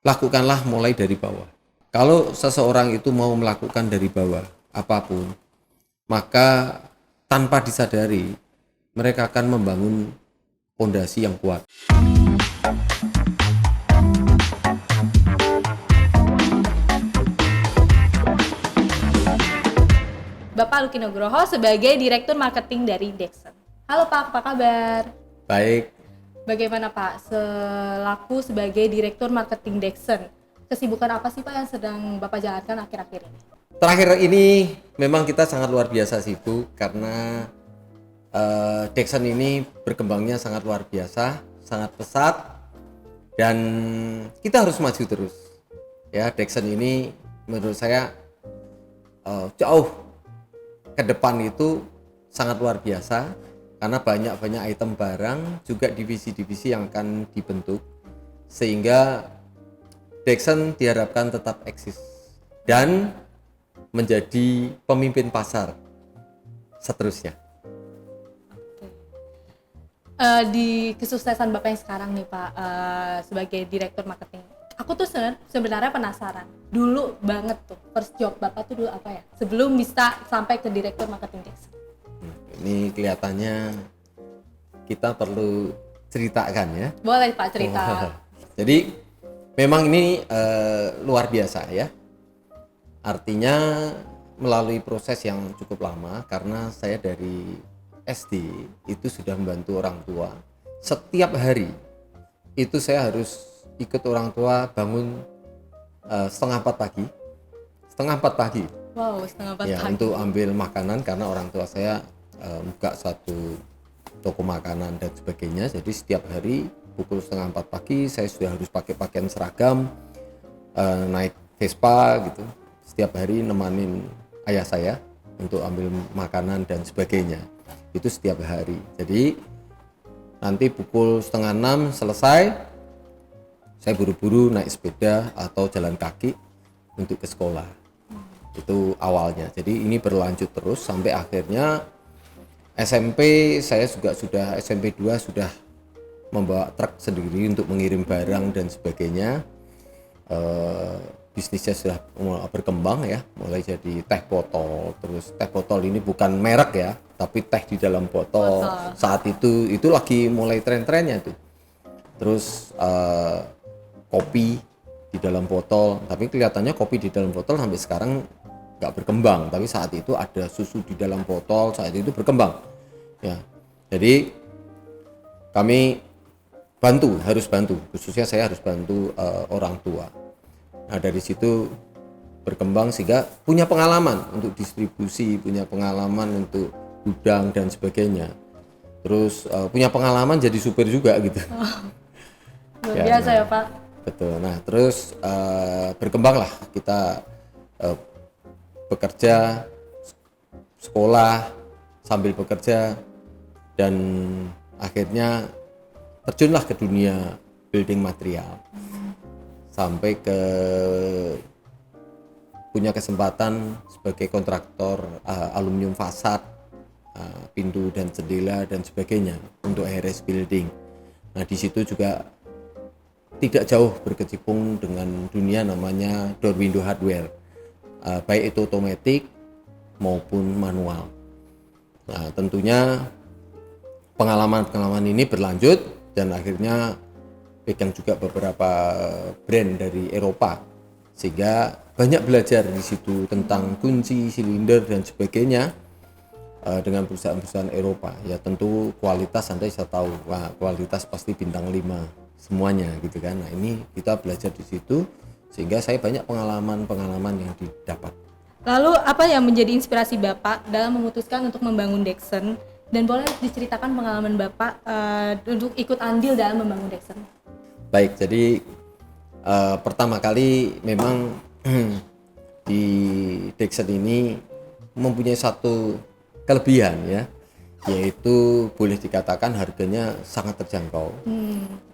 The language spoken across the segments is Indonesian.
lakukanlah mulai dari bawah. Kalau seseorang itu mau melakukan dari bawah apapun, maka tanpa disadari mereka akan membangun fondasi yang kuat. Bapak Lucky Nugroho sebagai Direktur Marketing dari Dexon. Halo Pak, apa kabar? Baik. Bagaimana Pak selaku sebagai Direktur Marketing Dexon? Kesibukan apa sih Pak yang sedang Bapak jalankan akhir-akhir ini? Terakhir ini memang kita sangat luar biasa sibuk karena Dexon ini berkembangnya sangat luar biasa, sangat pesat, dan kita harus maju terus. Ya, Dexon ini menurut saya jauh ke depan itu sangat luar biasa karena banyak item barang, juga divisi-divisi yang akan dibentuk sehingga Dexon diharapkan tetap eksis dan menjadi pemimpin pasar seterusnya. Di kesuksesan Bapak yang sekarang nih Pak sebagai Direktur Marketing, aku tuh sebenarnya penasaran dulu banget tuh first job Bapak tuh dulu apa ya sebelum bisa sampai ke Direktur Marketing Dexon. Ini kelihatannya kita perlu ceritakan ya. Boleh Pak cerita. Jadi memang ini luar biasa ya. Artinya melalui proses yang cukup lama karena saya dari SD itu sudah membantu orang tua. Setiap hari itu saya harus ikut orang tua bangun setengah 4 pagi. Wow, setengah 4 Ya, pagi. untuk ambil makanan karena orang tua saya buka satu toko makanan dan sebagainya. Jadi setiap hari pukul setengah 4 pagi saya sudah harus pakai pakaian seragam, naik Vespa gitu. Setiap hari nemanin ayah saya untuk ambil makanan dan sebagainya. Itu setiap hari. Jadi nanti pukul setengah 6 selesai, saya buru-buru naik sepeda atau jalan kaki untuk ke sekolah. Itu awalnya. Jadi ini berlanjut terus sampai akhirnya SMP saya juga sudah SMP 2 sudah membawa truk sendiri untuk mengirim barang dan sebagainya. Bisnisnya sudah berkembang ya, mulai jadi teh botol. Terus teh botol ini bukan merek ya, tapi teh di dalam botol. Saat itu lagi mulai tren-trennya tuh. Terus kopi di dalam botol, tapi kelihatannya kopi di dalam botol sampai sekarang nggak berkembang, tapi saat itu ada susu di dalam botol, saat itu berkembang ya. Jadi kami harus bantu, khususnya saya harus bantu orang tua. Nah dari situ berkembang sehingga punya pengalaman untuk distribusi, punya pengalaman untuk gudang dan sebagainya. Terus punya pengalaman jadi supir juga gitu. Luar biasa ya Pak. Betul. Nah terus berkembanglah kita bekerja, sekolah sambil bekerja, dan akhirnya terjunlah ke dunia building material sampai ke punya kesempatan sebagai kontraktor aluminium fasad, pintu dan jendela dan sebagainya untuk HRS Building. Nah di situ juga tidak jauh berkecimpung dengan dunia namanya door window hardware, baik itu otomatis maupun manual. Nah tentunya pengalaman ini berlanjut dan akhirnya pegang juga beberapa brand dari Eropa, sehingga banyak belajar di situ tentang kunci, silinder dan sebagainya dengan perusahaan-perusahaan Eropa. Ya tentu kualitas Anda bisa tahu, wah kualitas pasti bintang 5 semuanya gitu kan. Nah ini kita belajar di situ sehingga saya banyak pengalaman yang didapat. Lalu apa yang menjadi inspirasi Bapak dalam memutuskan untuk membangun Dexon, dan boleh diceritakan pengalaman Bapak untuk ikut andil dalam membangun Dexon? Baik, jadi pertama kali memang di Dexon ini mempunyai satu kelebihan ya, yaitu boleh dikatakan harganya sangat terjangkau,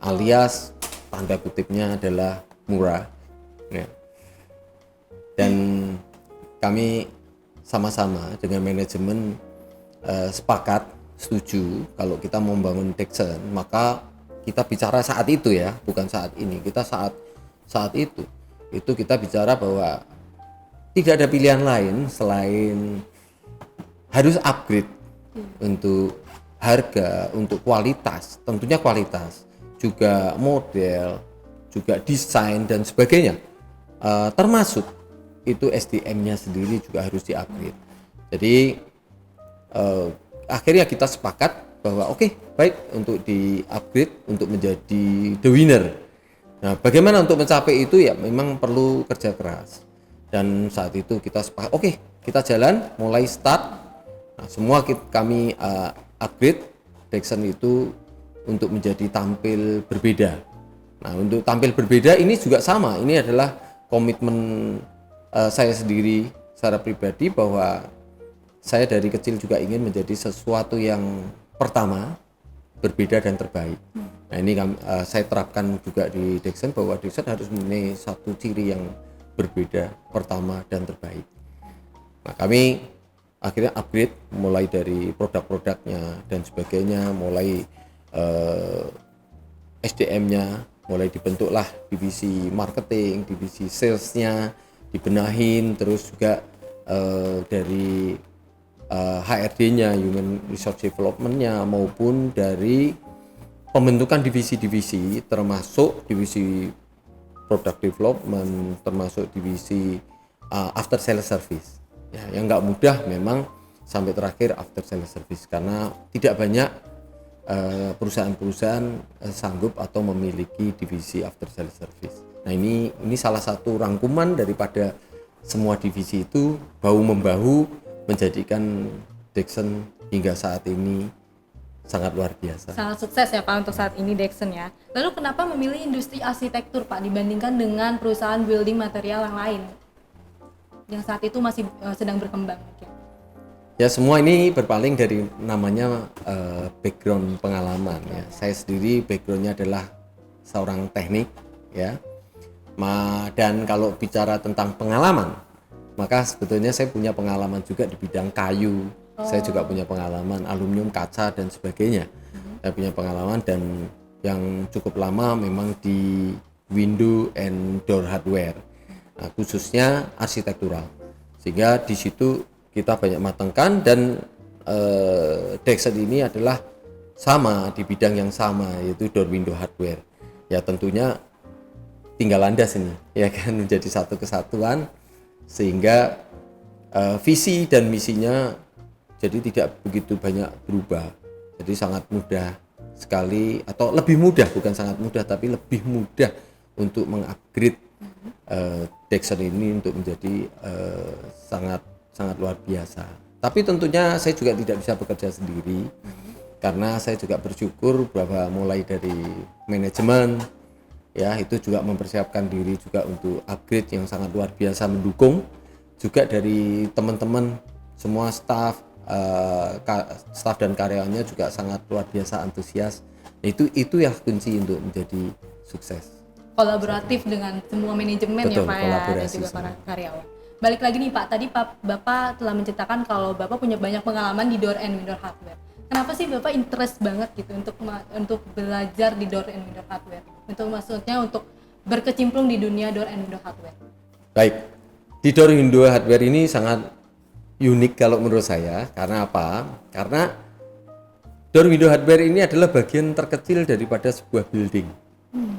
alias tanda kutipnya adalah murah ya. Dan kami sama-sama dengan manajemen sepakat setuju kalau kita mau membangun Dexon, maka kita bicara saat itu ya, bukan saat ini. Kita saat saat itu kita bicara bahwa tidak ada pilihan lain selain harus upgrade untuk harga, untuk kualitas, tentunya kualitas, juga model, juga desain dan sebagainya. Termasuk itu SDM-nya sendiri juga harus di-upgrade. Jadi akhirnya kita sepakat bahwa oke, baik untuk di-upgrade untuk menjadi the winner. Nah, bagaimana untuk mencapai itu ya memang perlu kerja keras. Dan saat itu kita sepakat, oke, kita jalan, mulai start. Nah, semua kami upgrade Dexon itu untuk menjadi tampil berbeda. Nah, untuk tampil berbeda ini juga sama. Ini adalah komitmen saya sendiri secara pribadi bahwa saya dari kecil juga ingin menjadi sesuatu yang pertama, berbeda dan terbaik. Nah, ini saya terapkan juga di Dexon bahwa Dexon harus mempunyai satu ciri yang berbeda, pertama dan terbaik. Nah, kami akhirnya upgrade mulai dari produk-produknya dan sebagainya, mulai SDM-nya, mulai dibentuklah divisi marketing, divisi salesnya dibenahin, terus juga dari HRD-nya, Human Resource Development-nya, maupun dari pembentukan divisi-divisi, termasuk divisi product development, termasuk divisi after sales service. Ya, yang nggak mudah memang sampai terakhir after sales service, karena tidak banyak perusahaan-perusahaan sanggup atau memiliki divisi after sales service. Nah, ini salah satu rangkuman daripada semua divisi itu bahu membahu menjadikan Dexon hingga saat ini sangat luar biasa. Sangat sukses ya Pak untuk saat ini Dexon ya. Lalu kenapa memilih industri arsitektur Pak dibandingkan dengan perusahaan building material yang lain yang saat itu masih sedang berkembang mungkin? Ya, semua ini berpaling dari namanya background pengalaman ya. Saya sendiri backgroundnya adalah seorang teknik ya. Dan kalau bicara tentang pengalaman, maka sebetulnya saya punya pengalaman juga di bidang kayu. Saya juga punya pengalaman aluminium, kaca dan sebagainya. Saya punya pengalaman dan yang cukup lama memang di window and door hardware. Nah, khususnya arsitektural. Sehingga di situ kita banyak matangkan, dan Dexon ini adalah sama di bidang yang sama, yaitu door window hardware. Ya, tentunya tinggal landas ini ya kan, menjadi satu kesatuan sehingga visi dan misinya jadi tidak begitu banyak berubah. Jadi sangat mudah sekali, atau lebih mudah, bukan sangat mudah tapi lebih mudah untuk mengupgrade Dexon ini untuk menjadi sangat luar biasa. Tapi tentunya saya juga tidak bisa bekerja sendiri, karena saya juga bersyukur bahwa mulai dari manajemen ya itu juga mempersiapkan diri juga untuk upgrade yang sangat luar biasa, mendukung juga dari teman-teman semua staff dan karyawannya juga sangat luar biasa antusias. Itu ya kunci untuk menjadi sukses. Kolaboratif dengan semua manajemen. Betul, ya Pak ya, dan juga para karyawan. Balik lagi nih Pak, tadi Bapak telah menceritakan kalau Bapak punya banyak pengalaman di door and window hardware. Kenapa sih Bapak interest banget gitu untuk belajar di door and window hardware? Maksudnya untuk berkecimpung di dunia door and window hardware. Baik, di door window hardware ini sangat unik kalau menurut saya. Karena apa? Karena door window hardware ini adalah bagian terkecil daripada sebuah building.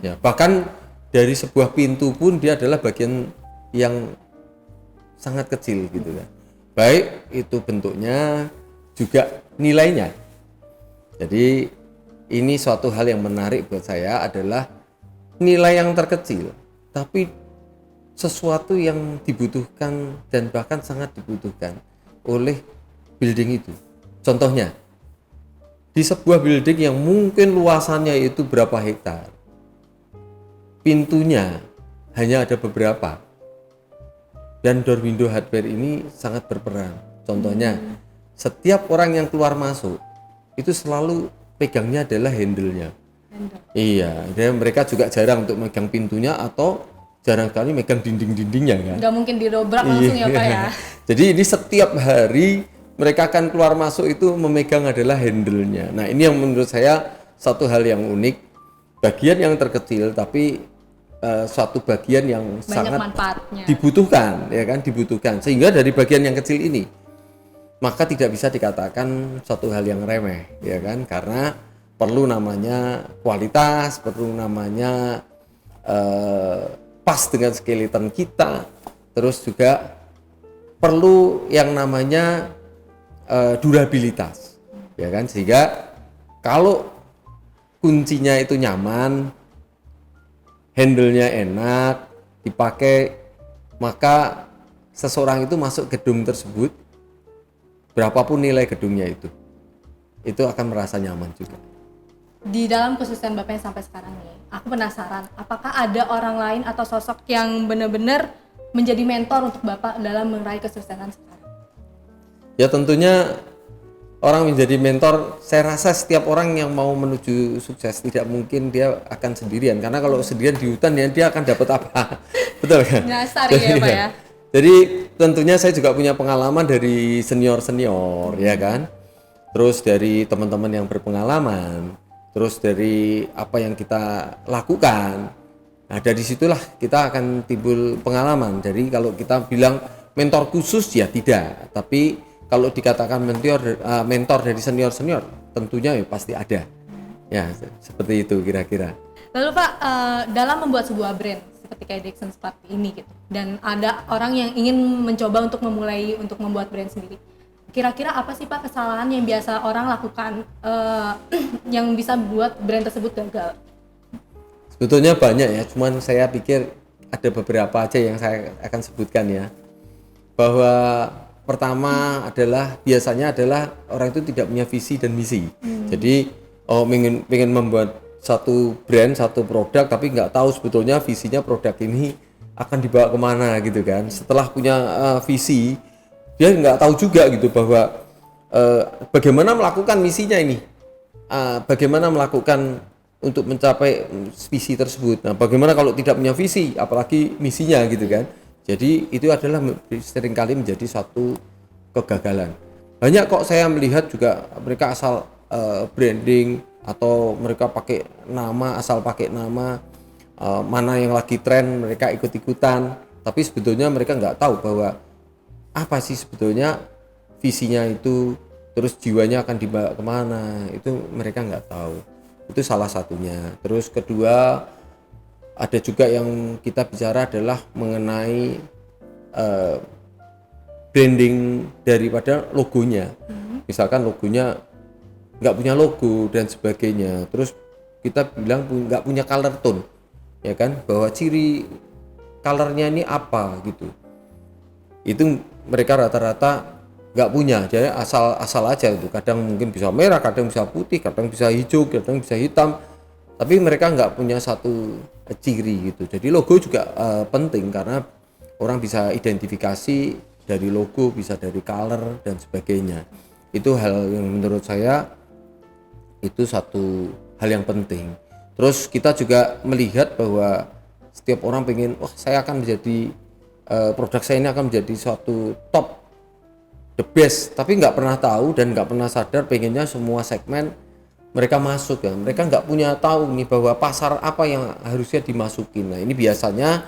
Ya, bahkan dari sebuah pintu pun dia adalah bagian yang sangat kecil gitu kan. Baik itu bentuknya juga nilainya. Jadi ini suatu hal yang menarik buat saya adalah nilai yang terkecil tapi sesuatu yang dibutuhkan dan bahkan sangat dibutuhkan oleh building itu. Contohnya di sebuah building yang mungkin luasannya itu berapa hektar, pintunya hanya ada beberapa, dan door window hardware ini sangat berperan. Contohnya setiap orang yang keluar masuk itu selalu pegangnya adalah handle-nya. Iya, dan mereka juga jarang untuk megang pintunya atau jarang sekali megang dinding-dindingnya kan. Nggak mungkin didobrak langsung ya Pak ya. Jadi ini setiap hari mereka akan keluar masuk itu memegang adalah handle-nya. Nah, ini yang menurut saya satu hal yang unik, bagian yang terkecil tapi suatu bagian yang Banyak sangat manfaatnya. dibutuhkan, ya kan, dibutuhkan. Sehingga dari bagian yang kecil ini, maka tidak bisa dikatakan suatu hal yang remeh, ya kan, karena perlu namanya kualitas, perlu namanya pas dengan skeleton kita, terus juga perlu yang namanya durabilitas, ya kan, sehingga kalau kuncinya itu nyaman, handle-nya enak dipakai, maka seseorang itu masuk gedung tersebut, berapapun nilai gedungnya itu akan merasa nyaman juga. Di dalam kesuksesan Bapak yang sampai sekarang nih, aku penasaran, apakah ada orang lain atau sosok yang benar-benar menjadi mentor untuk Bapak dalam meraih kesuksesan sekarang? Ya tentunya orang menjadi mentor, saya rasa setiap orang yang mau menuju sukses tidak mungkin dia akan sendirian, karena kalau sendirian di hutan ya dia akan dapat apa? Betul kan? Nyasar ya Pak ya. Jadi tentunya saya juga punya pengalaman dari senior-senior, ya kan, terus dari teman-teman yang berpengalaman, terus dari apa yang kita lakukan. Nah dari situlah kita akan timbul pengalaman. Jadi kalau kita bilang mentor khusus ya tidak, tapi kalau dikatakan mentor dari senior-senior, tentunya ya pasti ada. Ya, seperti itu kira-kira. Lalu Pak, dalam membuat sebuah brand seperti kayak Dixon seperti ini gitu, dan ada orang yang ingin mencoba untuk memulai untuk membuat brand sendiri, kira-kira apa sih Pak kesalahan yang biasa orang lakukan yang bisa buat brand tersebut gagal? Sebetulnya banyak ya, cuman saya pikir ada beberapa aja yang saya akan sebutkan ya. Bahwa pertama adalah biasanya adalah orang itu tidak punya visi dan misi. Jadi pengen membuat satu brand, satu produk, tapi nggak tahu sebetulnya visinya produk ini akan dibawa kemana gitu kan. Setelah punya visi, dia nggak tahu juga gitu bahwa bagaimana melakukan misinya ini, bagaimana melakukan untuk mencapai visi tersebut. Nah, bagaimana kalau tidak punya visi, apalagi misinya gitu kan. Jadi itu adalah seringkali menjadi satu kegagalan. Banyak kok saya melihat juga mereka asal branding atau mereka pakai nama, asal pakai nama, mana yang lagi tren mereka ikut-ikutan, tapi sebetulnya mereka nggak tahu bahwa apa sih sebetulnya visinya itu, terus jiwanya akan dibawa kemana, itu mereka nggak tahu. Itu salah satunya. Terus kedua, ada juga yang kita bicara adalah mengenai branding daripada logonya. Misalkan logonya nggak punya logo dan sebagainya, terus kita bilang nggak punya color tone, ya kan, bahwa ciri colornya ini apa gitu, itu mereka rata-rata nggak punya, jadi asal aja itu. Kadang mungkin bisa merah, kadang bisa putih, kadang bisa hijau, kadang bisa hitam, tapi mereka nggak punya satu ciri gitu. Jadi logo juga penting karena orang bisa identifikasi dari logo, bisa dari color dan sebagainya. Itu hal yang menurut saya itu satu hal yang penting. Terus kita juga melihat bahwa setiap orang pengen, wah saya akan menjadi produk saya ini akan menjadi suatu top, the best, tapi nggak pernah tahu dan nggak pernah sadar pengennya semua segmen mereka masuk ya. Mereka nggak punya tahu nih bahwa pasar apa yang harusnya dimasukin. Nah ini biasanya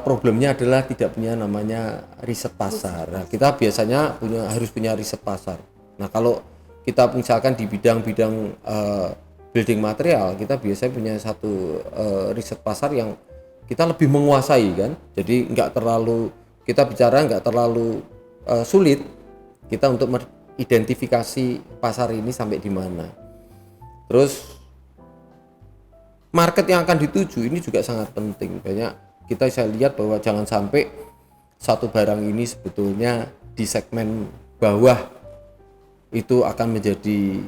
problemnya adalah tidak punya namanya riset pasar. Nah, kita biasanya harus punya riset pasar. Nah kalau kita misalkan di bidang-bidang building material, kita biasanya punya satu riset pasar yang kita lebih menguasai kan. Jadi nggak terlalu, kita bicara nggak terlalu sulit kita untuk mengidentifikasi pasar ini sampai di mana. Terus market yang akan dituju ini juga sangat penting. Banyak kita bisa lihat bahwa jangan sampai satu barang ini sebetulnya di segmen bawah itu akan menjadi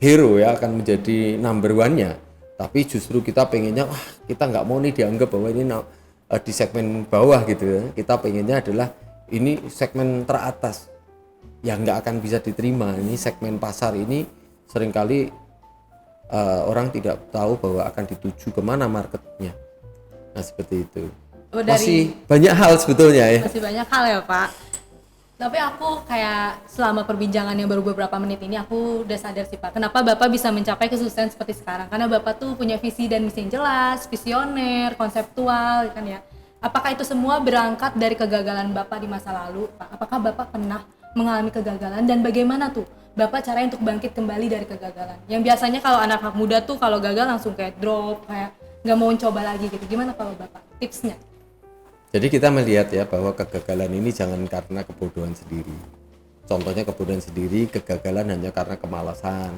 hero ya, akan menjadi number one-nya, tapi justru kita pengennya wah kita nggak mau nih dianggap bahwa ini di segmen bawah gitu ya. Kita pengennya adalah ini segmen teratas yang nggak akan bisa diterima. Ini segmen pasar ini seringkali orang tidak tahu bahwa akan dituju kemana marketnya. Nah seperti itu. Masih banyak hal sebetulnya ya. Masih banyak hal ya Pak. Tapi aku kayak selama perbincangan yang baru beberapa menit ini aku udah sadar sih Pak, kenapa Bapak bisa mencapai kesuksesan seperti sekarang. Karena Bapak tuh punya visi dan misi yang jelas, visioner, konseptual kan ya. Apakah itu semua berangkat dari kegagalan Bapak di masa lalu, Pak? Apakah Bapak pernah mengalami kegagalan dan bagaimana tuh Bapak caranya untuk bangkit kembali dari kegagalan? Yang biasanya kalau anak-anak muda tuh kalau gagal langsung kayak drop, kayak nggak mau coba lagi gitu. Gimana kalau Bapak? Tipsnya? Jadi kita melihat ya bahwa kegagalan ini jangan karena kebodohan sendiri. Contohnya kebodohan sendiri, kegagalan hanya karena kemalasan,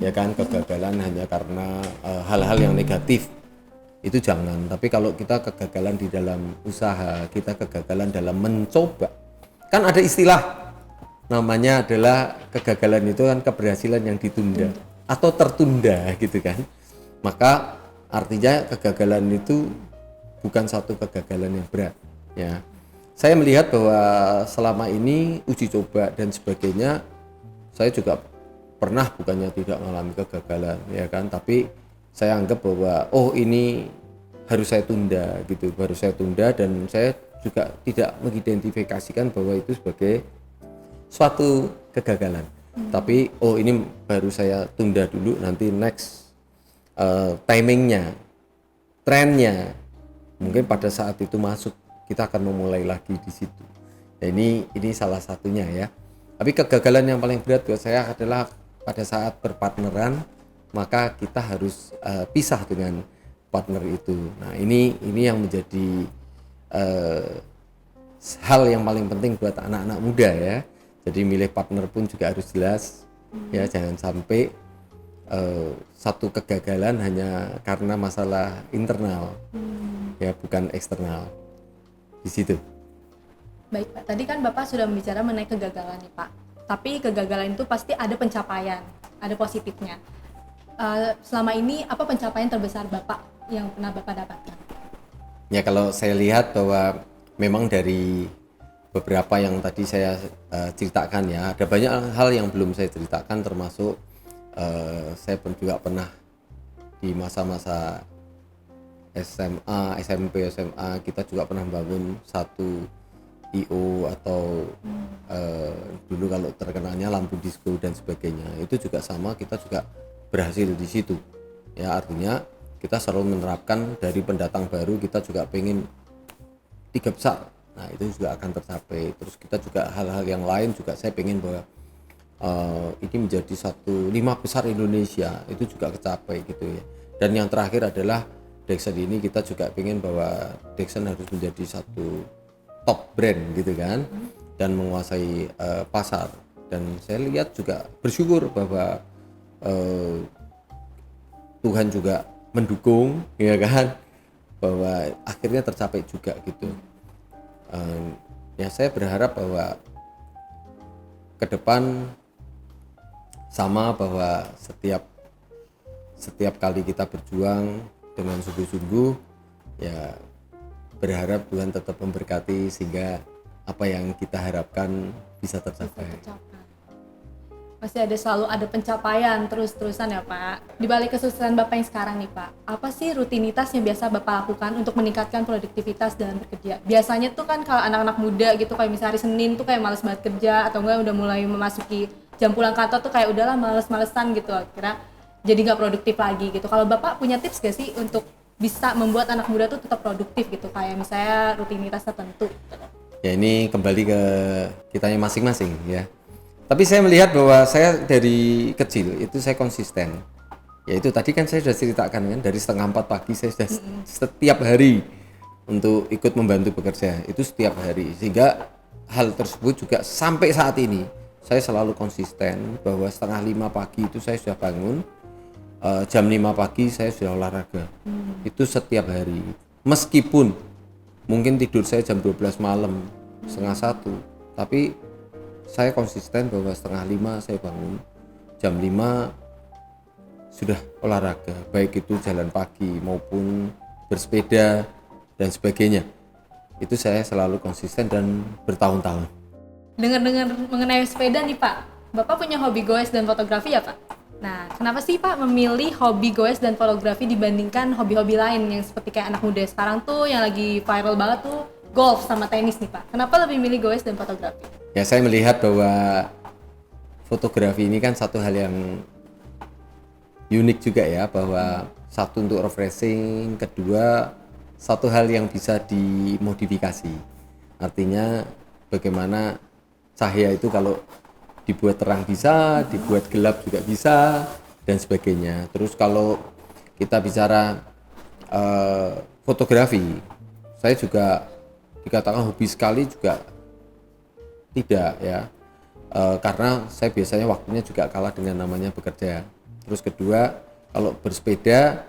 ya kan, kegagalan hanya karena hal-hal yang negatif. Itu jangan. Tapi kalau kita kegagalan di dalam usaha, kita kegagalan dalam mencoba. Kan ada istilah namanya adalah kegagalan itu kan keberhasilan yang ditunda atau tertunda gitu kan. Maka artinya kegagalan itu bukan satu kegagalan yang berat ya. Saya melihat bahwa selama ini uji coba dan sebagainya saya juga pernah bukannya tidak mengalami kegagalan ya kan, tapi saya anggap bahwa oh ini harus saya tunda gitu, baru saya tunda, dan saya juga tidak mengidentifikasikan bahwa itu sebagai suatu kegagalan. Tapi oh ini baru saya tunda dulu, nanti next timingnya, trennya mungkin pada saat itu masuk, kita akan memulai lagi di situ. Nah, ini salah satunya ya. Tapi kegagalan yang paling berat buat saya adalah pada saat berpartneran, maka kita harus pisah dengan partner itu. Nah, ini yang menjadi hal yang paling penting buat anak-anak muda ya. Jadi milih partner pun juga harus jelas ya, jangan sampai satu kegagalan hanya karena masalah internal ya, bukan eksternal di situ. Baik Pak, tadi kan Bapak sudah membicara mengenai kegagalan nih Pak. Tapi kegagalan itu pasti ada pencapaian, ada positifnya. Selama ini apa pencapaian terbesar Bapak yang pernah Bapak dapatkan? Ya kalau saya lihat bahwa memang dari beberapa yang tadi saya ceritakan ya, ada banyak hal yang belum saya ceritakan, termasuk saya pun juga pernah di masa-masa SMA, SMP, SMA kita juga pernah membangun satu IO atau dulu kalau terkenalnya lampu disco dan sebagainya. Itu juga sama, kita juga berhasil di situ. Ya artinya kita selalu menerapkan dari pendatang baru, kita juga pengen 3 besar. Nah itu juga akan tercapai. Terus kita juga hal-hal yang lain juga saya pengen bahwa ini menjadi 5 besar Indonesia, itu juga kecapai gitu ya. Dan yang terakhir adalah Dexon ini kita juga pengen bahwa Dexon harus menjadi satu top brand gitu kan, dan menguasai pasar. Dan saya lihat juga bersyukur bahwa Tuhan juga mendukung ya kan, bahwa akhirnya tercapai juga gitu. Ya saya berharap bahwa ke depan sama, bahwa setiap kali kita berjuang dengan sungguh-sungguh ya, berharap Tuhan tetap memberkati sehingga apa yang kita harapkan bisa tercapai. Masih selalu ada pencapaian terus-terusan ya Pak. Di balik kesuksesan Bapak yang sekarang nih Pak, apa sih rutinitas yang biasa Bapak lakukan untuk meningkatkan produktivitas dalam bekerja? Biasanya tuh kan kalau anak-anak muda gitu, kayak misalnya hari Senin tuh kayak malas banget kerja, atau enggak udah mulai memasuki jam pulang kantor tuh kayak udahlah males-malesan gitu, akhirnya jadi nggak produktif lagi gitu. Kalau Bapak punya tips gak sih untuk bisa membuat anak muda tuh tetap produktif gitu, kayak misalnya rutinitas tertentu gitu? Ya ini kembali ke kitanya masing-masing ya. Tapi saya melihat bahwa saya dari kecil itu saya konsisten. Ya itu tadi kan saya sudah ceritakan kan, dari 3:30 pagi saya sudah setiap hari untuk ikut membantu bekerja, itu setiap hari. Sehingga hal tersebut juga sampai saat ini saya selalu konsisten bahwa 4:30 pagi itu saya sudah bangun, jam 5 pagi saya sudah olahraga. Itu setiap hari. Meskipun mungkin tidur saya jam 12 malam, 1:30, tapi saya konsisten bahwa 4:30 saya bangun, jam 5 sudah olahraga, baik itu jalan pagi maupun bersepeda dan sebagainya. Itu saya selalu konsisten dan bertahun-tahun. Dengar-dengar mengenai sepeda nih Pak, Bapak punya hobi goes dan fotografi ya Pak? Nah, kenapa sih Pak memilih hobi goes dan fotografi dibandingkan hobi-hobi lain yang seperti kayak anak muda sekarang tuh yang lagi viral banget tuh golf sama tenis nih Pak? Kenapa lebih milih goes dan fotografi? Ya, saya melihat bahwa fotografi ini kan satu hal yang unik juga ya, bahwa satu untuk refreshing, kedua satu hal yang bisa dimodifikasi. Artinya bagaimana cahaya itu kalau dibuat terang bisa, dibuat gelap juga bisa, dan sebagainya. Terus kalau kita bicara fotografi, saya juga dikatakan hobi sekali juga tidak ya. Karena saya biasanya waktunya juga kalah dengan namanya bekerja. Terus kedua, kalau bersepeda,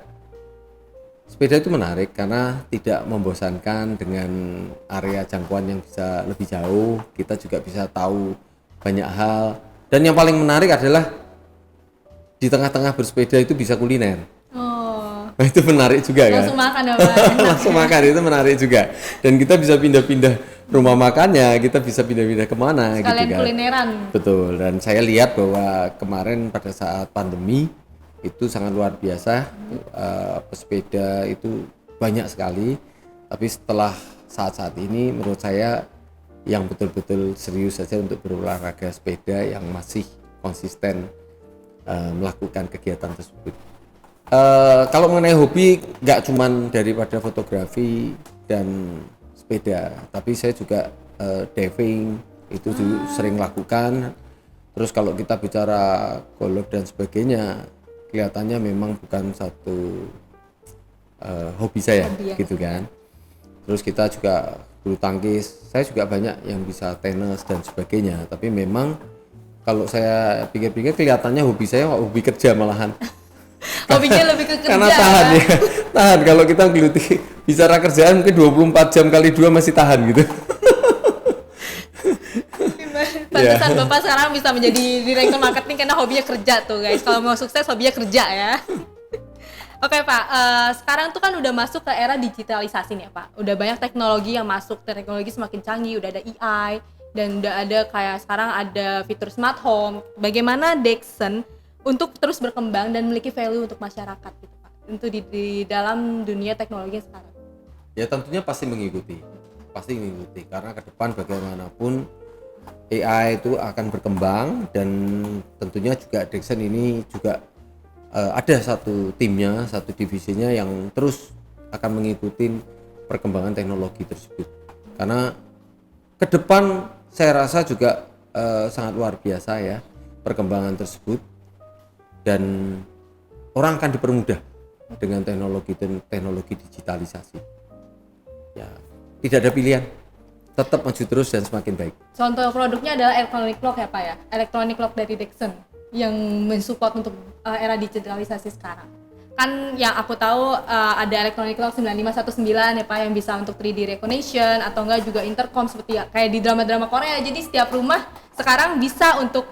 sepeda itu menarik karena tidak membosankan dengan area jangkauan yang bisa lebih jauh. Kita juga bisa tahu banyak hal. Dan yang paling menarik adalah di tengah-tengah bersepeda itu bisa kuliner. Oh, Nah, itu menarik juga kan? langsung makan ya Pak? Langsung makan, itu menarik juga. Dan kita bisa pindah-pindah rumah makannya, kita bisa pindah-pindah kemana gitu Sekalian kan. kulineran. Betul, dan saya lihat bahwa kemarin pada saat pandemi itu sangat luar biasa. Pesepeda itu banyak sekali, tapi setelah saat-saat ini menurut saya yang betul-betul serius saja untuk berolahraga sepeda yang masih konsisten melakukan kegiatan tersebut. Kalau mengenai hobi, nggak cuman daripada fotografi dan sepeda, tapi saya juga diving itu sering lakukan. Terus kalau kita bicara golf dan sebagainya, kelihatannya memang bukan satu hobi saya, gitu kan. Terus kita juga bulu tangkis, saya juga banyak yang bisa tenis dan sebagainya. Tapi memang kalau saya pikir-pikir kelihatannya hobi saya hobi kerja malahan. Hobinya lebih ke kerja. Karena tahan ya, tahan kalau kita geluti bicara kerjaan mungkin 24 jam kali 2 masih tahan gitu. Pantesan Bapak sekarang bisa menjadi direktur marketing karena hobinya kerja tuh guys. Kalau mau sukses hobinya kerja ya. Oke Pak, sekarang tuh kan udah masuk ke era digitalisasi nih ya Pak. Udah banyak teknologi yang masuk, teknologi semakin canggih, udah ada AI dan udah ada kayak sekarang ada fitur smart home. Bagaimana Dexon untuk terus berkembang dan memiliki value untuk masyarakat gitu Pak, untuk di dalam dunia teknologi sekarang? Ya tentunya pasti mengikuti karena ke depan bagaimanapun AI itu akan berkembang, dan tentunya juga Dexon ini juga ada satu timnya, satu divisinya yang terus akan mengikuti perkembangan teknologi tersebut. Karena ke depan saya rasa juga sangat luar biasa ya perkembangan tersebut, dan orang akan dipermudah dengan teknologi digitalisasi. Ya, tidak ada pilihan, tetap maju terus dan semakin baik. Contoh produknya adalah electronic lock ya Pak ya, electronic lock dari Dexon yang mensupport untuk era digitalisasi sekarang. Kan yang aku tahu ada electronic lock 9519 ya Pak yang bisa untuk 3D recognition atau enggak juga intercom seperti ya, kayak di drama-drama Korea. Jadi setiap rumah sekarang bisa untuk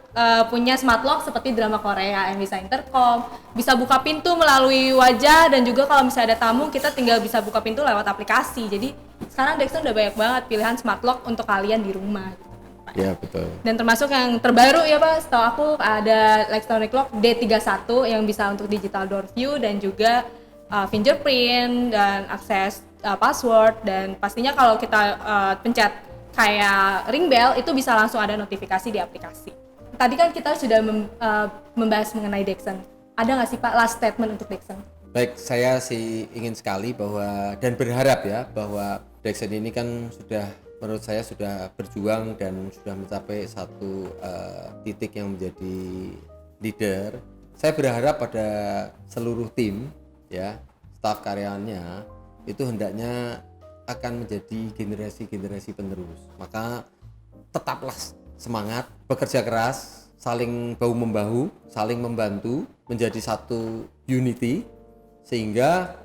punya smart lock seperti drama Korea yang bisa intercom, bisa buka pintu melalui wajah, dan juga kalau misalnya ada tamu kita tinggal bisa buka pintu lewat aplikasi. Jadi sekarang Dexon udah banyak banget pilihan smart lock untuk kalian di rumah gitu. Ya betul. Dan termasuk yang terbaru ya Pak, setahu aku ada electronic lock D31 yang bisa untuk digital door view dan juga fingerprint dan akses password, dan pastinya kalau kita pencet kayak ring bell itu bisa langsung ada notifikasi di aplikasi. Tadi kan kita sudah membahas mengenai Dexon. Ada nggak sih Pak last statement untuk Dexon? Baik, saya sih ingin sekali bahwa dan berharap ya bahwa Dexon ini kan sudah, menurut saya sudah berjuang dan sudah mencapai satu titik yang menjadi leader. Saya berharap pada seluruh tim ya, staf karyawannya itu hendaknya akan menjadi generasi-generasi penerus. Maka tetaplah semangat, bekerja keras, saling bahu-membahu, saling membantu menjadi satu unity, sehingga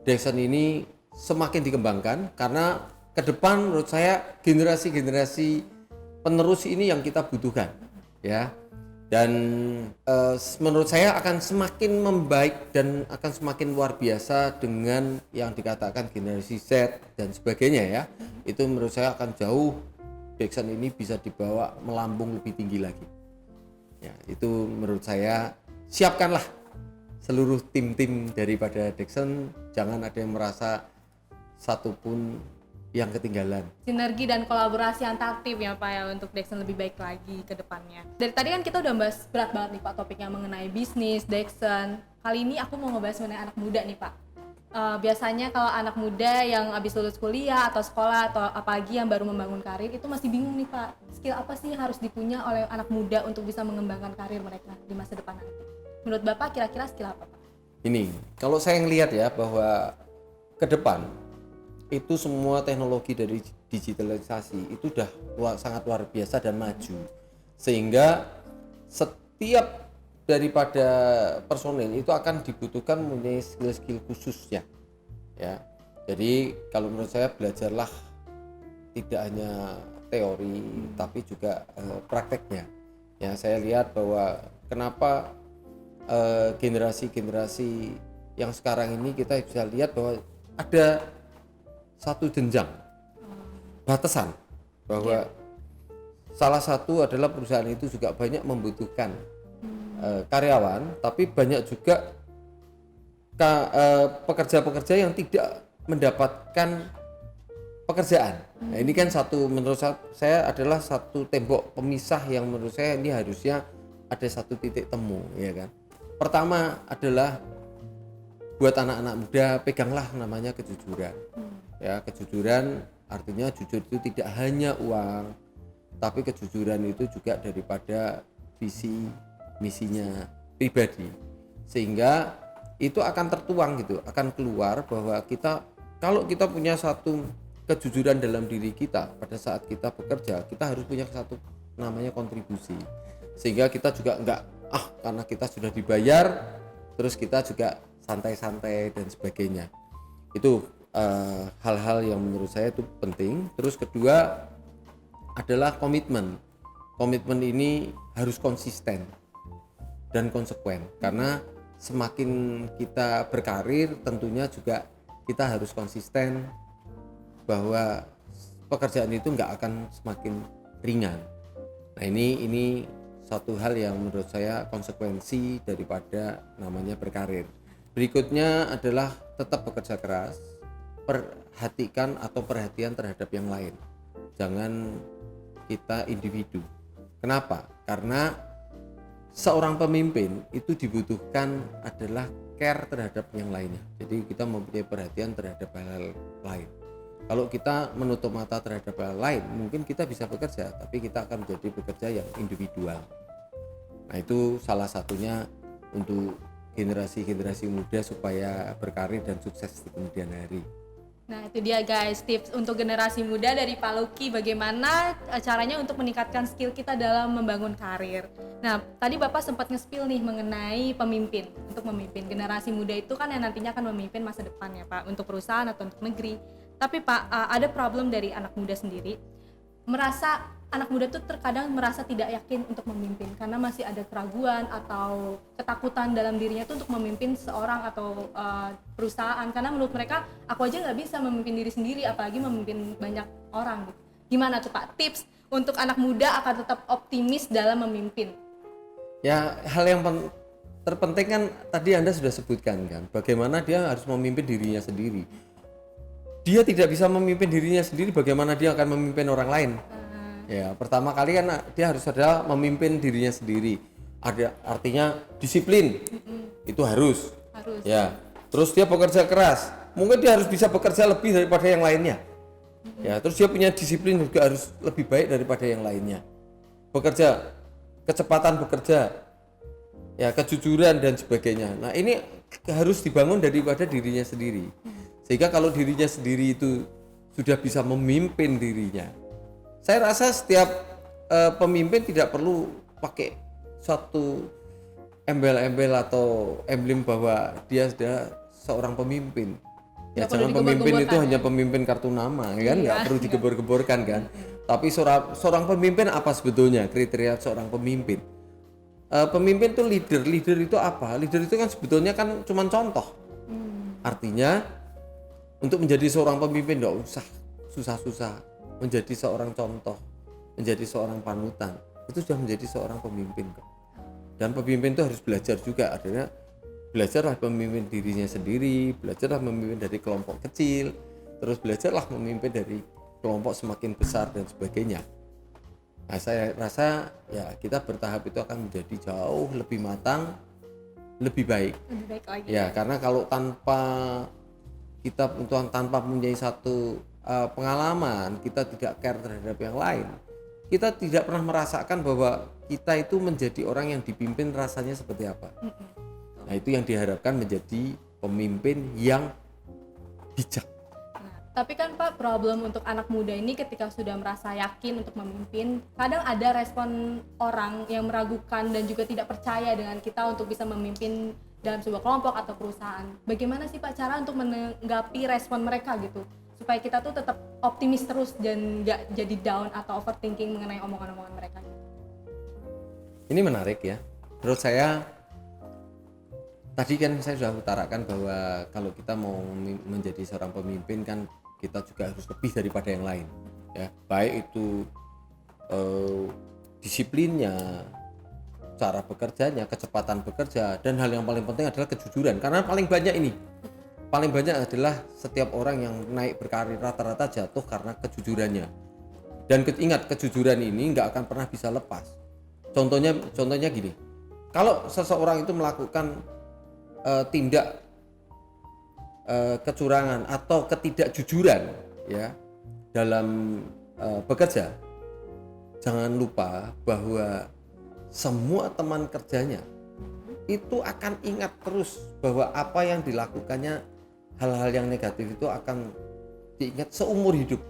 Dexon ini semakin dikembangkan. Karena ke depan menurut saya generasi-generasi penerus ini yang kita butuhkan ya, dan menurut saya akan semakin membaik dan akan semakin luar biasa dengan yang dikatakan generasi Z dan sebagainya ya. Itu menurut saya akan jauh, Dexon ini bisa dibawa melambung lebih tinggi lagi ya. Itu menurut saya, siapkanlah seluruh tim-tim daripada Dexon, jangan ada yang merasa satupun yang ketinggalan. Sinergi dan kolaborasi antar tim ya Pak ya untuk Dexon lebih baik lagi ke depannya. Dari tadi kan kita udah bahas berat banget nih Pak topiknya mengenai bisnis, Dexon. Kali ini aku mau ngebahas mengenai anak muda nih Pak. Biasanya kalau anak muda yang habis lulus kuliah atau sekolah atau apalagi yang baru membangun karir itu masih bingung nih Pak. Skill apa sih yang harus dipunya oleh anak muda untuk bisa mengembangkan karir mereka di masa depan nanti? Menurut Bapak kira-kira skill apa Pak? Ini kalau saya ngelihat ya bahwa ke depan itu semua teknologi dari digitalisasi itu udah sangat luar biasa dan maju, sehingga setiap daripada personil itu akan dibutuhkan mempunyai skill-skill khusus ya. Jadi kalau menurut saya belajarlah tidak hanya teori tapi juga prakteknya. Ya, saya lihat bahwa kenapa generasi-generasi yang sekarang ini kita bisa lihat bahwa ada satu jenjang batasan bahwa salah satu adalah perusahaan itu juga banyak membutuhkan karyawan, tapi banyak juga pekerja-pekerja yang tidak mendapatkan pekerjaan. Nah, ini kan satu menurut saya adalah satu tembok pemisah yang menurut saya ini harusnya ada satu titik temu, ya kan. Pertama adalah buat anak-anak muda, peganglah namanya kejujuran. Ya, kejujuran artinya jujur itu tidak hanya uang, tapi kejujuran itu juga daripada visi misinya pribadi, sehingga itu akan tertuang gitu, akan keluar bahwa kita kalau kita punya satu kejujuran dalam diri kita pada saat kita bekerja, kita harus punya satu namanya kontribusi, sehingga kita juga enggak karena kita sudah dibayar terus kita juga santai-santai dan sebagainya. Itu hal-hal yang menurut saya itu penting. Terus kedua adalah komitmen. Komitmen ini harus konsisten dan konsekuen, karena semakin kita berkarir tentunya juga kita harus konsisten bahwa pekerjaan itu nggak akan semakin ringan. Nah, ini satu hal yang menurut saya konsekuensi daripada namanya berkarir. Berikutnya adalah tetap bekerja keras, perhatikan atau perhatian terhadap yang lain, jangan kita individu. Kenapa? Karena seorang pemimpin itu dibutuhkan adalah care terhadap yang lainnya. Jadi kita mempunyai perhatian terhadap hal lain. Kalau kita menutup mata terhadap hal lain, mungkin kita bisa bekerja, tapi kita akan menjadi bekerja yang individual. Nah, itu salah satunya untuk generasi-generasi muda supaya berkarir dan sukses di kemudian hari. Nah, itu dia guys, tips untuk generasi muda dari Pak Lucky, bagaimana caranya untuk meningkatkan skill kita dalam membangun karir. Nah, tadi Bapak sempat nge-spill nih mengenai pemimpin. Untuk memimpin generasi muda itu kan yang nantinya akan memimpin masa depan ya Pak, untuk perusahaan atau untuk negeri. Tapi Pak, ada problem dari anak muda sendiri, merasa anak muda tuh terkadang merasa tidak yakin untuk memimpin karena masih ada keraguan atau ketakutan dalam dirinya tuh untuk memimpin seorang atau perusahaan, karena menurut mereka aku aja nggak bisa memimpin diri sendiri apalagi memimpin banyak orang gitu. Gimana tuh Pak tips untuk anak muda akan tetap optimis dalam memimpin? Ya, hal yang terpenting kan tadi Anda sudah sebutkan kan, bagaimana dia harus memimpin dirinya sendiri. Dia tidak bisa memimpin dirinya sendiri, bagaimana dia akan memimpin orang lain? Ya, pertama kali kan dia harus adalah memimpin dirinya sendiri. Ada artinya disiplin. Itu harus. Ya. Terus dia bekerja keras. Mungkin dia harus bisa bekerja lebih daripada yang lainnya. Ya, terus dia punya disiplin juga harus lebih baik daripada yang lainnya. Bekerja, kecepatan bekerja. Ya, kejujuran dan sebagainya. Nah, ini harus dibangun daripada dirinya sendiri. Sehingga kalau dirinya sendiri itu sudah bisa memimpin dirinya, saya rasa setiap pemimpin tidak perlu pakai suatu embel-embel atau emblem bahwa dia sudah seorang pemimpin. Ya, jangan pemimpin itu hanya pemimpin kartu nama, kan? Nggak perlu digebor-geborkan kan. Tapi seorang pemimpin apa sebetulnya kriteria seorang pemimpin? Pemimpin itu leader. Leader itu apa? Leader itu kan sebetulnya kan cuma contoh. Artinya untuk menjadi seorang pemimpin tidak usah susah-susah. Menjadi seorang contoh, menjadi seorang panutan, itu sudah menjadi seorang pemimpin kok. Dan pemimpin itu harus belajar juga, artinya belajarlah memimpin dirinya sendiri, belajarlah memimpin dari kelompok kecil, terus belajarlah memimpin dari kelompok semakin besar dan sebagainya. Nah, saya rasa ya kita bertahap itu akan menjadi jauh lebih matang, lebih baik. Lebih baik lagi. Ya, karena kalau tanpa mempunyai satu pengalaman, kita tidak care terhadap yang lain, kita tidak pernah merasakan bahwa kita itu menjadi orang yang dipimpin rasanya seperti apa. Nah, itu yang diharapkan menjadi pemimpin yang bijak. Nah, tapi kan Pak, problem untuk anak muda ini ketika sudah merasa yakin untuk memimpin, kadang ada respon orang yang meragukan dan juga tidak percaya dengan kita untuk bisa memimpin dalam sebuah kelompok atau perusahaan. Bagaimana sih Pak cara untuk menanggapi respon mereka gitu? Supaya kita tuh tetap optimis terus dan nggak jadi down atau overthinking mengenai omongan-omongan mereka. Ini menarik ya. Menurut saya, tadi kan saya sudah utarakan bahwa kalau kita mau menjadi seorang pemimpin kan kita juga harus lebih daripada yang lain. Ya, baik itu disiplinnya, cara bekerjanya, kecepatan bekerja, dan hal yang paling penting adalah kejujuran. Karena paling banyak adalah setiap orang yang naik berkarir rata-rata jatuh karena kejujurannya. Dan ingat, kejujuran ini nggak akan pernah bisa lepas. Contohnya gini, kalau seseorang itu melakukan tindak kecurangan atau ketidakjujuran ya dalam bekerja, jangan lupa bahwa semua teman kerjanya itu akan ingat terus bahwa apa yang dilakukannya, hal-hal yang negatif itu akan diingat seumur hidup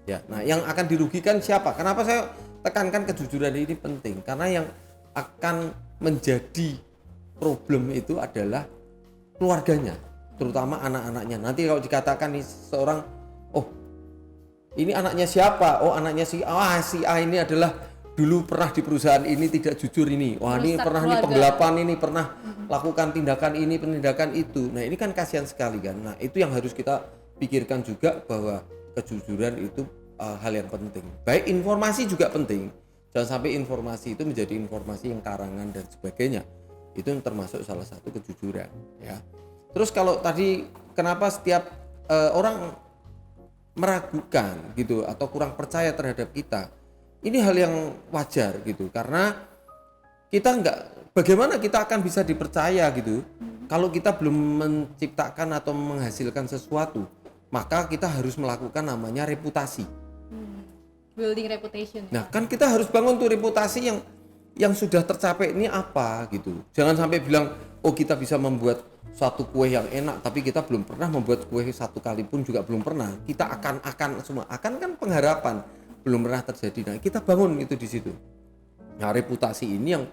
ya. Nah, yang akan dirugikan siapa? Kenapa saya tekankan kejujuran ini penting? Karena yang akan menjadi problem itu adalah keluarganya, terutama anak-anaknya. Nanti kalau dikatakan nih seorang, oh ini anaknya siapa? Oh anaknya si A ini adalah dulu pernah di perusahaan ini tidak jujur ini. Wah ini pernah nih penggelapan ini, pernah lakukan tindakan ini, tindakan itu. Nah ini kan kasihan sekali kan. Nah itu yang harus kita pikirkan juga, bahwa kejujuran itu hal yang penting. Baik informasi juga penting. Jangan sampai informasi itu menjadi informasi yang karangan dan sebagainya. Itu termasuk salah satu kejujuran ya. Terus kalau tadi kenapa setiap orang meragukan gitu atau kurang percaya terhadap kita, ini hal yang wajar gitu, karena kita bagaimana kita akan bisa dipercaya gitu kalau kita belum menciptakan atau menghasilkan sesuatu. Maka kita harus melakukan namanya reputasi. Building reputation. Nah kan kita harus bangun tuh reputasi yang sudah tercapai ini apa gitu. Jangan sampai bilang, oh kita bisa membuat suatu kue yang enak, tapi kita belum pernah membuat kue satu kali pun juga belum pernah. Kita akan semua kan pengharapan, belum pernah terjadi. Nah kita bangun itu di situ. Nah reputasi ini yang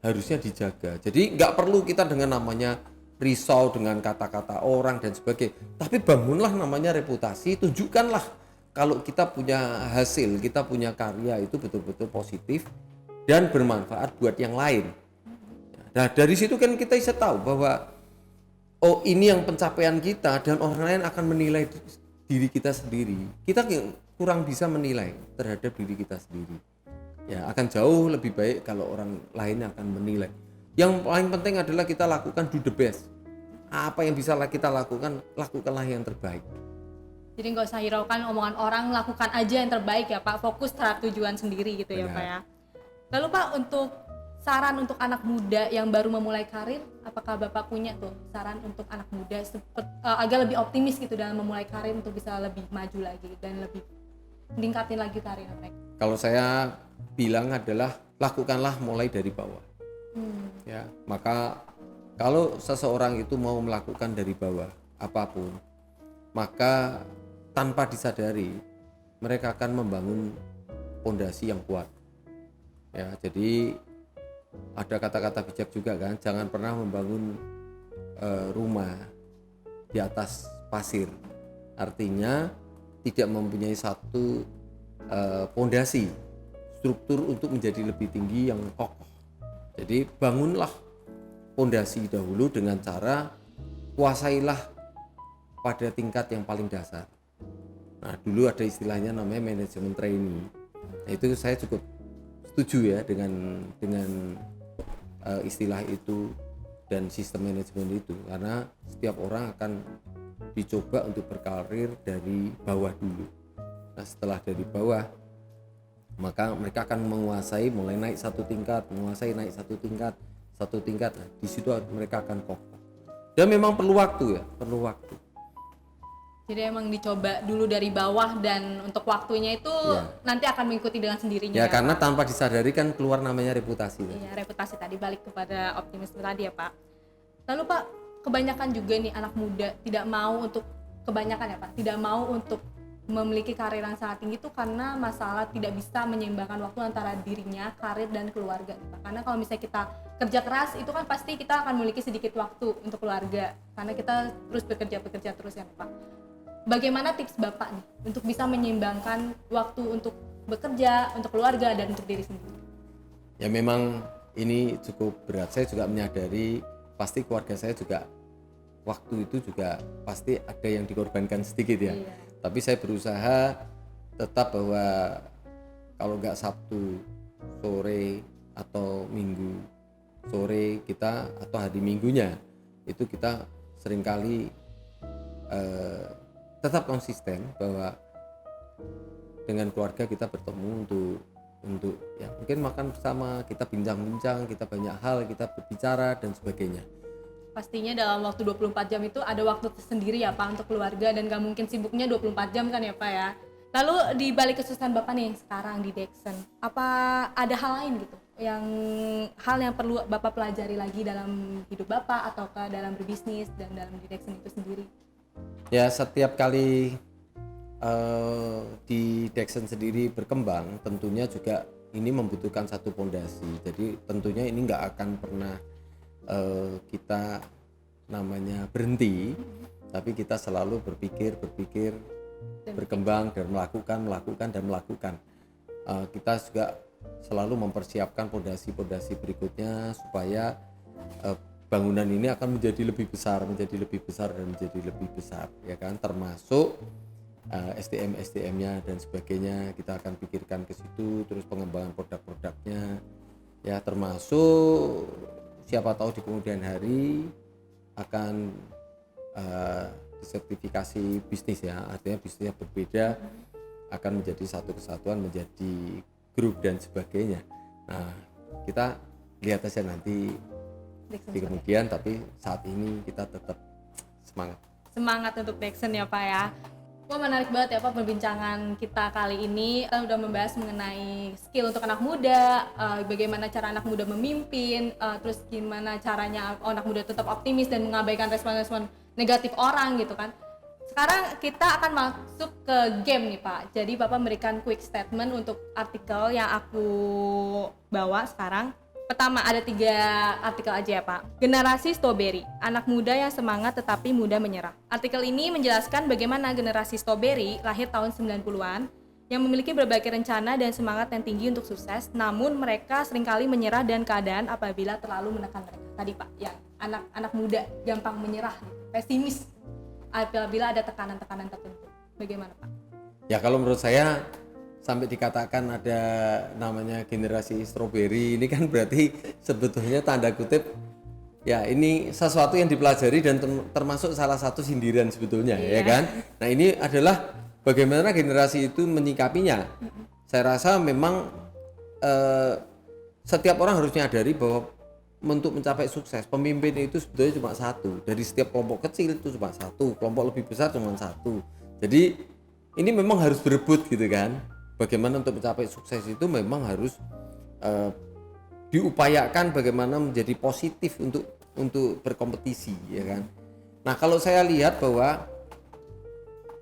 harusnya dijaga. Jadi nggak perlu kita dengan namanya risau dengan kata-kata orang dan sebagainya. Tapi bangunlah namanya reputasi, tunjukkanlah kalau kita punya hasil, kita punya karya itu betul-betul positif dan bermanfaat buat yang lain. Nah dari situ kan kita bisa tahu bahwa oh ini yang pencapaian kita, dan orang lain akan menilai diri kita sendiri. Kita kurang bisa menilai terhadap diri kita sendiri. Ya akan jauh lebih baik kalau orang lain akan menilai. Yang paling penting adalah kita lakukan do the best. Apa yang bisa kita lakukan, lakukanlah yang terbaik. Jadi nggak usah hiraukan omongan orang, lakukan aja yang terbaik ya Pak, fokus terhadap tujuan sendiri gitu. Benar. Ya Pak ya. Lalu Pak, untuk saran untuk anak muda yang baru memulai karir, apakah Bapak punya tuh saran untuk anak muda agar lebih optimis gitu dalam memulai karir untuk bisa lebih maju lagi dan lebih meningkatin lagi karir mereka? Kalau saya bilang adalah lakukanlah mulai dari bawah. Ya, maka kalau seseorang itu mau melakukan dari bawah apapun, maka tanpa disadari mereka akan membangun fondasi yang kuat. Ya, jadi ada kata-kata bijak juga kan, jangan pernah membangun rumah di atas pasir. Artinya tidak mempunyai satu fondasi, struktur untuk menjadi lebih tinggi yang kokoh. Jadi bangunlah fondasi dahulu dengan cara kuasailah pada tingkat yang paling dasar. Nah dulu ada istilahnya namanya manajemen trainee. Nah, itu saya cukup setuju ya dengan istilah itu dan sistem manajemen itu, karena setiap orang akan dicoba untuk berkarir dari bawah dulu. Nah setelah dari bawah, maka mereka akan menguasai, mulai naik satu tingkat, menguasai naik satu tingkat. Nah, di situ mereka akan kokoh. Dan memang perlu waktu ya, perlu waktu. Jadi emang dicoba dulu dari bawah, dan untuk waktunya itu nanti akan mengikuti dengan sendirinya. Ya karena tanpa disadari kan keluar namanya reputasi. Iya, reputasi tadi, balik kepada optimisme tadi ya Pak. Lalu Pak, kebanyakan juga nih anak muda tidak mau untuk, kebanyakan ya Pak, tidak mau untuk memiliki karir yang sangat tinggi itu karena masalah tidak bisa menyeimbangkan waktu antara dirinya, karir dan keluarga Pak. Karena kalau misalnya kita kerja keras itu kan pasti kita akan memiliki sedikit waktu untuk keluarga, karena kita terus bekerja terus ya Pak. Bagaimana tips Bapak nih untuk bisa menyeimbangkan waktu untuk bekerja, untuk keluarga, dan untuk diri sendiri? Ya memang ini cukup berat. Saya juga menyadari pasti keluarga saya juga waktu itu juga pasti ada yang dikorbankan sedikit ya. Iya. Tapi saya berusaha tetap bahwa kalau nggak Sabtu sore atau Minggu sore kita, atau hari Minggunya itu kita seringkali tetap konsisten bahwa dengan keluarga kita bertemu untuk ya mungkin makan bersama, kita bincang-bincang, kita banyak hal, kita berbicara dan sebagainya. Pastinya dalam waktu 24 jam itu ada waktu tersendiri ya Pak untuk keluarga, dan gak mungkin sibuknya 24 jam kan ya Pak ya. Lalu di balik kesusahan Bapak nih sekarang di Dexen, apa ada hal lain gitu hal yang perlu Bapak pelajari lagi dalam hidup Bapak atau dalam berbisnis dan dalam di Dexen itu sendiri? Ya setiap kali di Dexen sendiri berkembang tentunya juga ini membutuhkan satu pondasi. Jadi tentunya ini nggak akan pernah kita namanya berhenti, tapi kita selalu berpikir, berkembang dan melakukan. Kita juga selalu mempersiapkan pondasi berikutnya supaya bangunan ini akan menjadi lebih besar ya kan, termasuk SDM-nya dan sebagainya kita akan pikirkan ke situ, terus pengembangan produk-produknya ya, termasuk siapa tahu di kemudian hari akan disertifikasi bisnis ya, artinya bisnisnya berbeda, akan menjadi satu kesatuan, menjadi grup dan sebagainya. Nah kita lihat aja nanti di kemudian, tapi saat ini kita tetap semangat untuk Dexen ya Pak ya. Wah menarik banget ya Pak perbincangan kita kali ini. Kita udah membahas mengenai skill untuk anak muda, bagaimana cara anak muda memimpin, terus gimana caranya anak muda tetap optimis dan mengabaikan respon-respon negatif orang gitu kan. Sekarang kita akan masuk ke game nih Pak. Jadi Bapak memberikan quick statement untuk artikel yang aku bawa sekarang. Pertama, ada 3 artikel aja ya Pak. Generasi Strawberry, anak muda yang semangat tetapi mudah menyerah. Artikel ini menjelaskan bagaimana generasi Strawberry lahir tahun 90-an yang memiliki berbagai rencana dan semangat yang tinggi untuk sukses, namun mereka seringkali menyerah dan keadaan apabila terlalu menekan mereka. Tadi Pak, yang anak muda gampang menyerah, pesimis apabila ada tekanan-tekanan tertentu. Bagaimana Pak? Ya kalau menurut saya sampai dikatakan ada namanya generasi strawberry, ini kan berarti sebetulnya tanda kutip ya ini sesuatu yang dipelajari dan termasuk salah satu sindiran sebetulnya ya kan. Nah ini adalah bagaimana generasi itu menyikapinya. Saya rasa memang setiap orang harus menyadari bahwa untuk mencapai sukses pemimpin itu sebetulnya cuma satu, dari setiap kelompok kecil itu cuma satu, kelompok lebih besar cuma satu. Jadi ini memang harus berebut gitu kan. Bagaimana untuk mencapai sukses itu memang harus diupayakan bagaimana menjadi positif untuk berkompetisi ya kan. Nah kalau saya lihat bahwa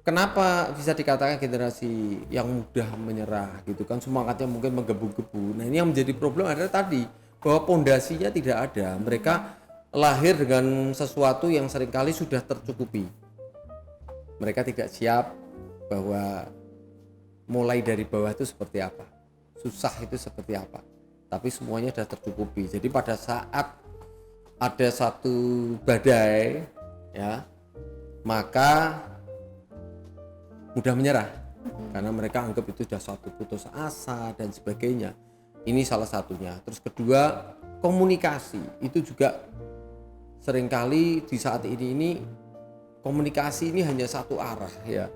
kenapa bisa dikatakan generasi yang mudah menyerah gitu kan, semangatnya mungkin menggebu-gebu. Nah ini yang menjadi problem adalah tadi bahwa pondasinya tidak ada. Mereka lahir dengan sesuatu yang seringkali sudah tercukupi. Mereka tidak siap bahwa mulai dari bawah itu seperti apa, susah itu seperti apa, tapi semuanya sudah tercukupi. Jadi pada saat ada satu badai ya, maka mudah menyerah karena mereka anggap itu sudah suatu putus asa dan sebagainya. Ini salah satunya. Terus kedua, komunikasi itu juga seringkali di saat ini komunikasi ini hanya satu arah ya.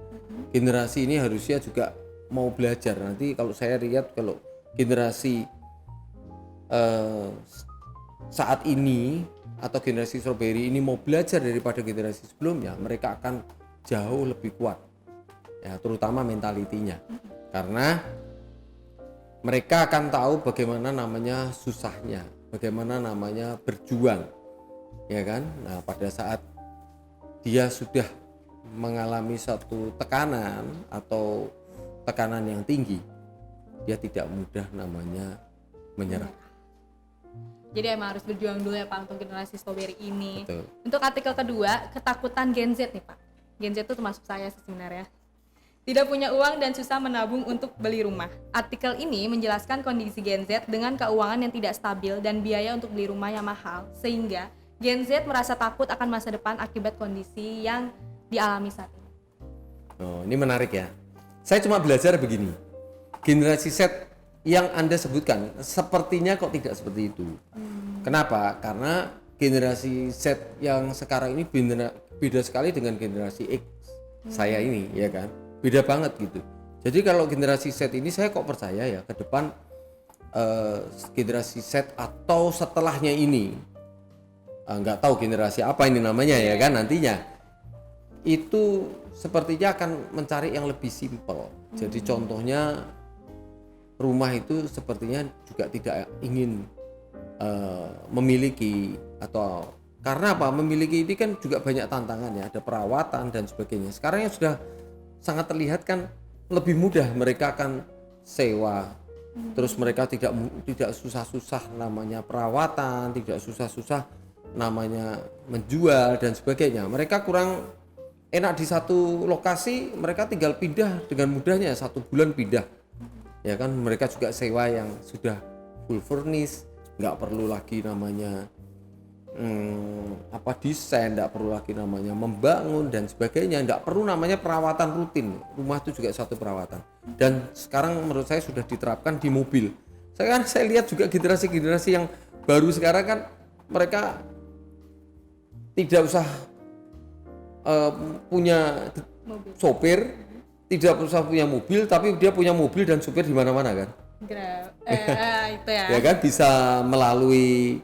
Generasi ini harusnya juga mau belajar. Nanti kalau saya lihat kalau generasi saat ini atau generasi strawberry ini mau belajar daripada generasi sebelumnya, mereka akan jauh lebih kuat ya, terutama mentalitinya, karena mereka akan tahu bagaimana namanya susahnya, bagaimana namanya berjuang, ya kan. Nah, pada saat dia sudah mengalami satu tekanan atau tekanan yang tinggi, dia tidak mudah namanya menyerah. Jadi emang harus berjuang dulu ya Pak untuk generasi strawberry ini. Betul. Untuk artikel kedua, ketakutan Gen Z nih Pak. Gen Z itu termasuk saya sih sebenarnya. Tidak punya uang dan susah menabung untuk beli rumah. Artikel ini menjelaskan kondisi Gen Z dengan keuangan yang tidak stabil dan biaya untuk beli rumah yang mahal, sehingga Gen Z merasa takut akan masa depan akibat kondisi yang dialami saat ini. Oh, ini menarik ya. Saya cuma belajar begini. Generasi Z yang Anda sebutkan sepertinya kok tidak seperti itu. Kenapa? Karena generasi Z yang sekarang ini beda sekali dengan generasi X saya ini, ya kan? Beda banget gitu. Jadi kalau generasi Z ini saya kok percaya ya ke depan generasi Z atau setelahnya ini, nggak tahu generasi apa ini namanya ya kan nantinya, itu sepertinya akan mencari yang lebih simpel. Jadi contohnya rumah itu sepertinya juga tidak ingin memiliki, atau karena apa, memiliki ini kan juga banyak tantangan ya, ada perawatan dan sebagainya. Sekarang yang sudah sangat terlihat kan lebih mudah, mereka akan sewa, terus mereka tidak susah-susah namanya perawatan, tidak susah-susah namanya menjual dan sebagainya. Mereka kurang enak di satu lokasi, mereka tinggal pindah dengan mudahnya, 1 bulan pindah. Ya kan, mereka juga sewa yang sudah full furnish, nggak perlu lagi namanya desain, nggak perlu lagi namanya membangun dan sebagainya, nggak perlu namanya perawatan rutin. Rumah itu juga satu perawatan. Dan sekarang menurut saya sudah diterapkan di mobil. Saya lihat juga generasi-generasi yang baru sekarang kan mereka tidak usah punya sopir, tidak usah punya mobil, tapi dia punya mobil dan supir di mana-mana kan. Itu ya. Ya kan, bisa melalui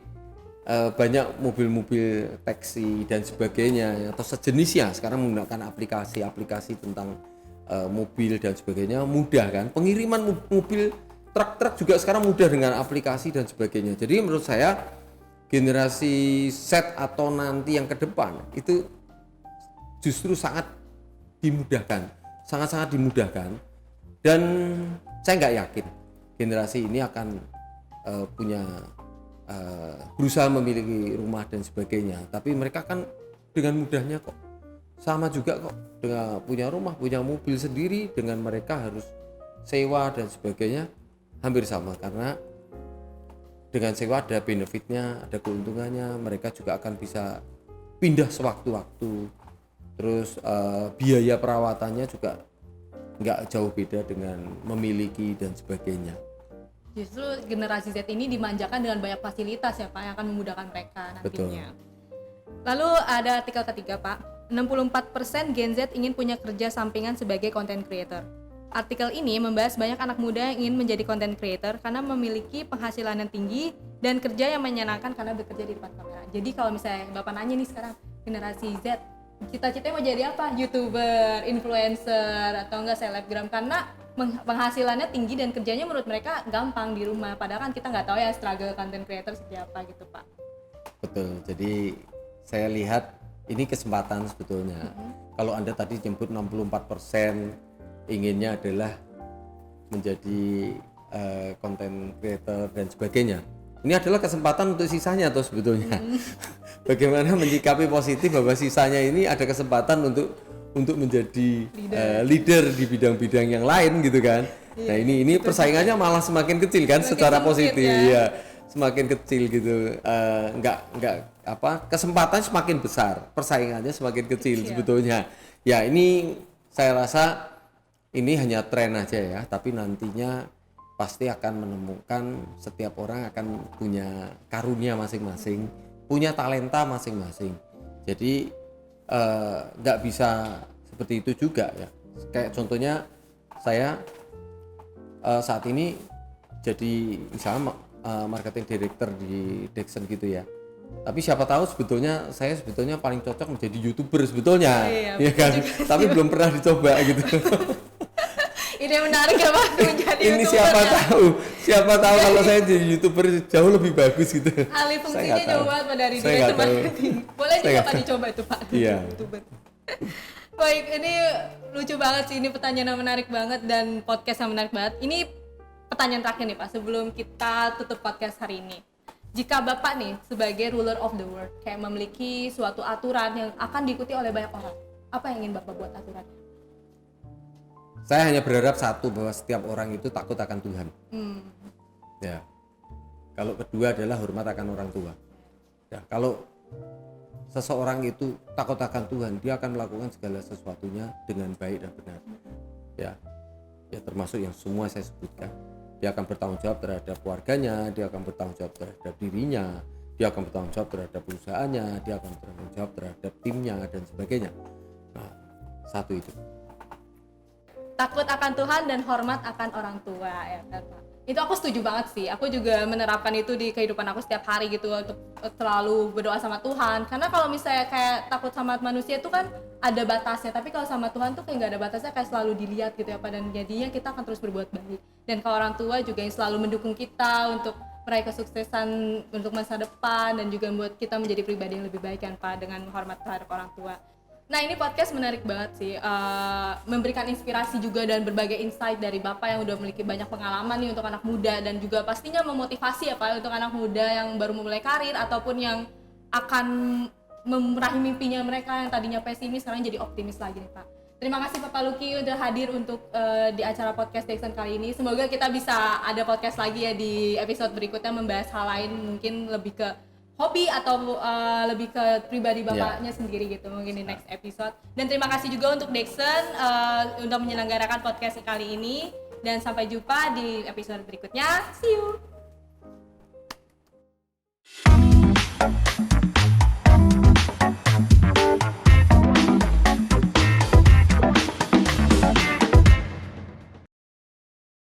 banyak mobil-mobil taksi dan sebagainya atau sejenisnya. Sekarang menggunakan aplikasi tentang mobil dan sebagainya, mudah kan. Pengiriman mobil, truk-truk juga sekarang mudah dengan aplikasi dan sebagainya. Jadi menurut saya generasi Z atau nanti yang ke depan itu justru sangat dimudahkan, sangat-sangat dimudahkan, dan saya nggak yakin generasi ini akan berusaha memiliki rumah dan sebagainya, tapi mereka kan dengan mudahnya kok sama juga kok dengan punya rumah, punya mobil sendiri, dengan mereka harus sewa dan sebagainya hampir sama, karena dengan sewa ada benefitnya, ada keuntungannya, mereka juga akan bisa pindah sewaktu-waktu. Terus biaya perawatannya juga nggak jauh beda dengan memiliki dan sebagainya. Justru generasi Z ini dimanjakan dengan banyak fasilitas ya Pak, yang akan memudahkan mereka nantinya. Betul. Lalu ada artikel ketiga Pak, 64% Gen Z ingin punya kerja sampingan sebagai content creator. Artikel ini membahas banyak anak muda yang ingin menjadi content creator karena memiliki penghasilan yang tinggi dan kerja yang menyenangkan karena bekerja di depan kamera. Jadi kalau misalnya Bapak nanya nih sekarang, generasi Z cita-citanya mau jadi apa? YouTuber, influencer, atau enggak selebgram, karena penghasilannya tinggi dan kerjanya menurut mereka gampang di rumah. Padahal kan kita nggak tahu ya struggle content creator seperti apa gitu Pak. Betul, jadi saya lihat ini kesempatan sebetulnya. Kalau Anda tadi nyebut 64% inginnya adalah menjadi content creator dan sebagainya, ini adalah kesempatan untuk sisanya tuh sebetulnya. Bagaimana menyikapi positif bahwa sisanya ini ada kesempatan untuk menjadi leader di bidang-bidang yang lain gitu kan. Nah ini persaingannya malah semakin kecil kan, semakin secara positif ya, semakin kecil gitu. Kesempatan semakin besar, persaingannya semakin kecil sebetulnya. Ya ini saya rasa ini hanya tren aja ya, tapi nantinya pasti akan menemukan, setiap orang akan punya karunia masing-masing, punya talenta masing-masing. Jadi nggak bisa seperti itu juga ya. Kayak contohnya saya saat ini jadi misalnya marketing director di Dexon gitu ya. Tapi siapa tahu saya sebetulnya paling cocok menjadi YouTuber sebetulnya, ya kan? Tapi belum pernah dicoba gitu. Ini menarik ya Pak, menjadi Ini YouTuber siapa tahu kalau saya jadi YouTuber jauh lebih bagus gitu. Alih fungsinya jauh banget Pak dari direktur marketing. Boleh juga Pak dicoba itu Pak. Iya. YouTuber. Baik, ini lucu banget sih, ini pertanyaan yang menarik banget dan podcast yang menarik banget. Ini pertanyaan terakhir nih Pak, sebelum kita tutup podcast hari ini. Jika Bapak nih sebagai ruler of the world kayak memiliki suatu aturan yang akan diikuti oleh banyak orang, apa yang ingin Bapak buat aturannya? Saya hanya berharap satu, bahwa setiap orang itu takut akan Tuhan. Ya. Kalau kedua adalah hormat akan orang tua. Ya, kalau seseorang itu takut akan Tuhan, dia akan melakukan segala sesuatunya dengan baik dan benar. Ya. Ya termasuk yang semua saya sebutkan. Dia akan bertanggung jawab terhadap keluarganya, dia akan bertanggung jawab terhadap dirinya, dia akan bertanggung jawab terhadap perusahaannya, dia akan bertanggung jawab terhadap timnya dan sebagainya. Nah, satu itu. Takut akan Tuhan dan hormat akan orang tua, ya kan Pak? Itu aku setuju banget sih. Aku juga menerapkan itu di kehidupan aku setiap hari gitu, untuk selalu berdoa sama Tuhan. Karena kalau misalnya kayak takut sama manusia itu kan ada batasnya, tapi kalau sama Tuhan tuh kayak nggak ada batasnya, kayak selalu dilihat gitu ya Pak, dan jadinya kita akan terus berbuat baik. Dan kalau orang tua juga yang selalu mendukung kita untuk meraih kesuksesan untuk masa depan dan juga membuat kita menjadi pribadi yang lebih baik kan Pak, dengan hormat terhadap orang tua. Nah ini podcast menarik banget sih, memberikan inspirasi juga dan berbagai insight dari Bapak yang udah memiliki banyak pengalaman nih untuk anak muda, dan juga pastinya memotivasi ya Pak untuk anak muda yang baru memulai karir ataupun yang akan meraih mimpinya mereka yang tadinya pesimis sekarang jadi optimis lagi nih Pak. Terima kasih Bapak Lucky udah hadir untuk di acara podcast Dexon kali ini. Semoga kita bisa ada podcast lagi ya di episode berikutnya, membahas hal lain mungkin lebih ke hobi atau lebih ke pribadi Bapaknya sendiri gitu mungkin di next episode. Dan terima kasih juga untuk Dexon untuk menyelenggarakan podcast kali ini, dan sampai jumpa di episode berikutnya. See you.